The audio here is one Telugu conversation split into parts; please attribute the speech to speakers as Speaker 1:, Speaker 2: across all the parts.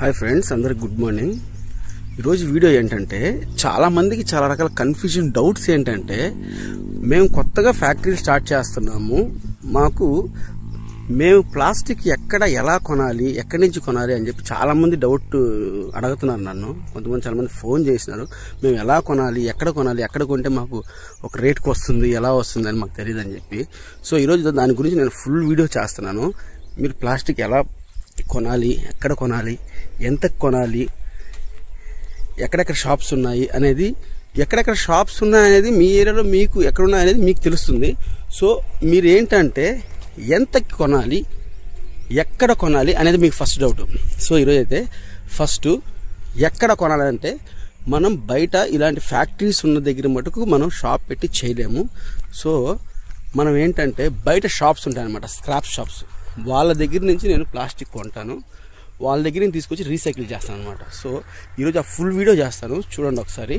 Speaker 1: హాయ్ ఫ్రెండ్స్, అందరికి గుడ్ మార్నింగ్. ఈరోజు వీడియో ఏంటంటే చాలా మందికి చాలా రకాల కన్ఫ్యూజన్ డౌట్స్ ఏంటంటే మేము కొత్తగా ఫ్యాక్టరీ స్టార్ట్ చేస్తున్నాము, మేము ప్లాస్టిక్ ఎక్కడ ఎలా కొనాలి, ఎక్కడి నుంచి కొనాలి అని చెప్పి చాలా మంది డౌట్ అడుగుతున్నారు నన్ను. కొంతమంది చాలా మంది ఫోన్ చేసినారు, మేము ఎలా కొనాలి, ఎక్కడ కొంటే మాకు ఒక రేట్కి వస్తుంది, ఎలా వస్తుంది అని మాకు తెలియదు అని చెప్పి. సో ఈరోజు దాని గురించి నేను ఫుల్ వీడియో చేస్తున్నాను. మీరు ప్లాస్టిక్ ఎలా కొనాలి, ఎక్కడ కొనాలి, ఎంత కొనాలి, ఎక్కడెక్కడ షాప్స్ ఉన్నాయి అనేది, ఎక్కడెక్కడ షాప్స్ ఉన్నాయనేది మీ ఏరియాలో మీకు ఎక్కడున్నాయనేది మీకు తెలుస్తుంది. సో మీరు ఏంటంటే ఎంతకి కొనాలి, ఎక్కడ కొనాలి అనేది మీకు ఫస్ట్ డౌట్. సో ఈరోజు అయితే ఫస్ట్ ఎక్కడ కొనాలంటే మనం బయట ఇలాంటి ఫ్యాక్టరీస్ ఉన్న దగ్గర మటుకు మనం షాప్ పెట్టి చేయలేము. సో మనం ఏంటంటే బయట షాప్స్ ఉంటాయన్నమాట, స్క్రాప్ షాప్స్, వాళ్ళ దగ్గర నుంచి నేను ప్లాస్టిక్ కొంటాను, వాళ్ళ దగ్గర నుంచి తీసుకొచ్చి రీసైకిల్ చేస్తాను అనమాట. సో ఈరోజు ఆ ఫుల్ వీడియో చేస్తాను, చూడండి ఒకసారి,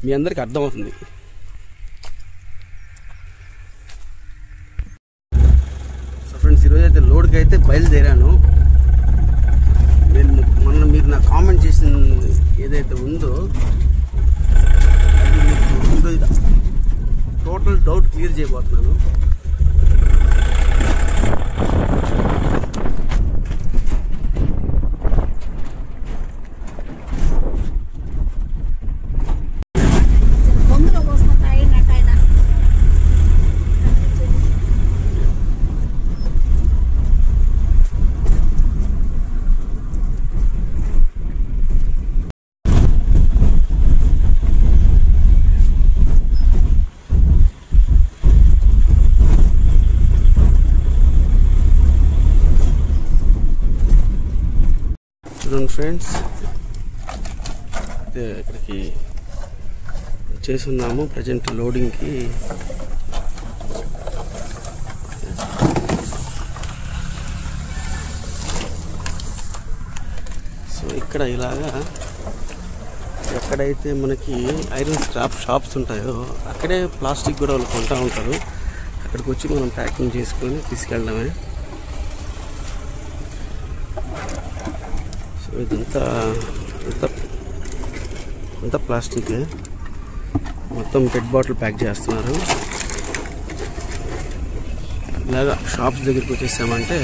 Speaker 1: మీ అందరికి అర్థమవుతుంది. సో ఫ్రెండ్స్, ఈరోజు అయితే లోడ్కి అయితే బయలుదేరాను. మొన్న మీరు నా కామెంట్ చేసిన ఏదైతే ఉందో టోటల్ డౌట్ క్లియర్ చేయబోతున్నాను. ఫ్రెండ్స్, అయితే ఇక్కడికి చేస్తున్నాము ప్రజెంట్ లోడింగ్కి. సో ఇక్కడ ఇలాగా ఎక్కడైతే మనకి ఐరన్ స్క్రాప్ షాప్స్ ఉంటాయో అక్కడే ప్లాస్టిక్ కూడా వాళ్ళు కొంటూ ఉంటారు. అక్కడికి వచ్చి మనం ప్యాకింగ్ చేసుకొని తీసుకెళ్ళడమే. ఇదంతా ప్లాస్టిక్, మొత్తం పెట్ బాటిల్ ప్యాక్ చేస్తున్నారు. ఇలాగా షాప్స్ దగ్గరికి వచ్చేసామంటే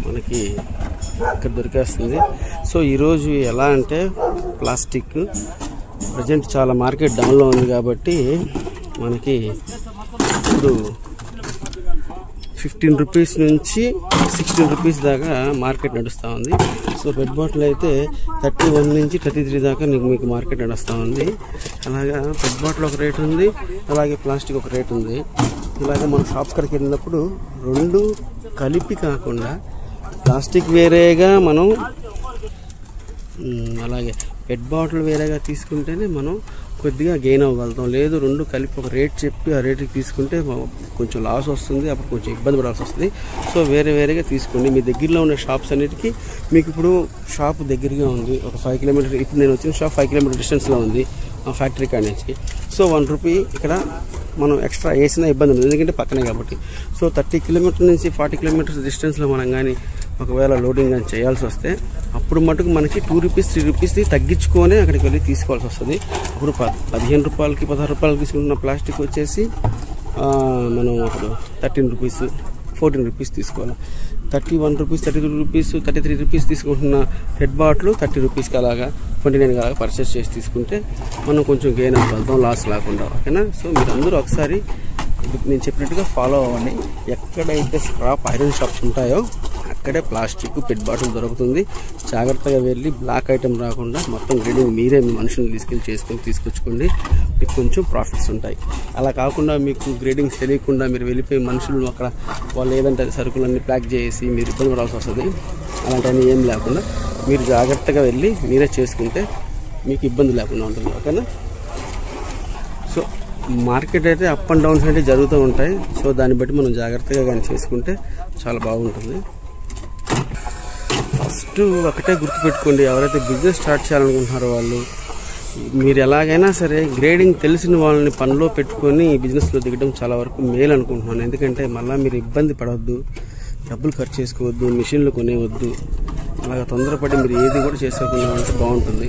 Speaker 1: మనకి ఇక్కడ దొరికేస్తుంది. సో ఈరోజు ఎలా అంటే ప్లాస్టిక్ ప్రజెంట్ చాలా మార్కెట్ డౌన్లో ఉంది కాబట్టి మనకి ఇప్పుడు 15 రూపీస్ నుంచి 16 రూపీస్ దాకా మార్కెట్ నడుస్తూ ఉంది. సో పెట్ బాటిల్ అయితే 31 నుంచి 33 దాకా మీకు మార్కెట్ నడుస్తూ ఉంది. అలాగా పెట్ బాటిల్ ఒక రేట్ ఉంది, అలాగే ప్లాస్టిక్ ఒక రేట్ ఉంది. ఇలాగే మనం షాప్స్ కడికి వెళ్ళినప్పుడు రెండు కలిపి కాకుండా ప్లాస్టిక్ వేరేగా మనం, అలాగే పెట్ బాటిల్ వేరేగా తీసుకుంటేనే మనం కొద్దిగా గెయిన్ అవ్వగలుగుతాం. లేదు రెండు కలిపి ఒక రేట్ చెప్పి ఆ రేటుకి తీసుకుంటే కొంచెం లాస్ వస్తుంది, అప్పుడు కొంచెం ఇబ్బంది పడాల్సి వస్తుంది. సో వేరేగా తీసుకోండి. మీ దగ్గరలో ఉన్న షాప్స్ అన్నిటికీ మీకు ఇప్పుడు షాప్ దగ్గరగా ఉంది, ఒక 5 కిలోమీటర్, ఇప్పుడు నేను వచ్చిన షాప్ 5 కిలోమీటర్ డిస్టెన్స్లో ఉంది ఆ ఫ్యాక్టరీ కాడ నుంచి. సో 1 రూపీ ఇక్కడ మనం ఎక్స్ట్రా వేసినా ఇబ్బంది ఉంది, ఎందుకంటే పక్కనే కాబట్టి. సో 30 కిలోమీటర్ నుంచి 40 కిలోమీటర్స్ డిస్టెన్స్లో మనం కానీ ఒకవేళ లోడింగ్ కానీ చేయాల్సి వస్తే అప్పుడు మటుకు మనకి 2 రూపీస్ 3 రూపీస్ తగ్గించుకొని అక్కడికి వెళ్ళి తీసుకోవాల్సి వస్తుంది. అప్పుడు 15 రూపాయలకి 16 రూపాయలకి తీసుకుంటున్న ప్లాస్టిక్ వచ్చేసి మనం అప్పుడు 13 రూపీస్ 14 రూపీస్ తీసుకోవాలి. 31 రూపీస్ 32 రూపీస్ 33 రూపీస్ తీసుకుంటున్న హెడ్ బాటిల్ 30 రూపీస్కి అలాగా 29 అలాగా పర్చేస్ చేసి తీసుకుంటే మనం కొంచెం గెయిన్ అవ్వగలుగుతాం, లాస్ లేకుండా. ఓకేనా? సో మీరు అందరూ ఒకసారి నేను చెప్పినట్టుగా ఫాలో అవ్వండి. ఎక్కడైతే స్క్రాప్ ఐరన్ షాప్స్ ఉంటాయో అక్కడే ప్లాస్టిక్ పెట్ బాటిల్ దొరుకుతుంది. జాగ్రత్తగా వెళ్ళి బ్లాక్ ఐటమ్ రాకుండా మొత్తం గ్రేడింగ్ మీరే మీ మనుషులు తీసుకొచ్చుకోండి, మీకు కొంచెం ప్రాఫిట్స్ ఉంటాయి. అలా కాకుండా మీకు గ్రేడింగ్స్ తెలియకుండా మీరు వెళ్ళిపోయి మనుషులు అక్కడ వాళ్ళు ఏదంటే సరుకులన్నీ ప్యాక్ చేసి మీరు ఇబ్బంది పడాల్సి వస్తుంది. అలాంటివన్నీ ఏం లేకుండా మీరు జాగ్రత్తగా వెళ్ళి మీరే చేసుకుంటే మీకు ఇబ్బంది లేకుండా ఉంటుంది. ఓకేనా? సో మార్కెట్ అయితే అప్ అండ్ డౌన్స్ అయితే జరుగుతూ ఉంటాయి. సో దాన్ని బట్టి మనం జాగ్రత్తగా కానీ చేసుకుంటే చాలా బాగుంటుంది. ఫస్ట్ ఒకటే గుర్తుపెట్టుకోండి, ఎవరైతే బిజినెస్ స్టార్ట్ చేయాలనుకుంటున్నారో వాళ్ళు, మీరు ఎలాగైనా సరే గ్రేడింగ్ తెలిసిన వాళ్ళని పనిలో పెట్టుకొని బిజినెస్లో దిగడం చాలా వరకు మేలు అనుకుంటున్నాను. ఎందుకంటే మళ్ళీ మీరు ఇబ్బంది పడవద్దు. డబ్బులు ఖర్చు చేసుకోవద్దు, మిషన్లు కొనేవద్దు. అలాగ తొందరపడి మీరు ఏది కూడా చేసుకోకుండా ఉంటే బాగుంటుంది.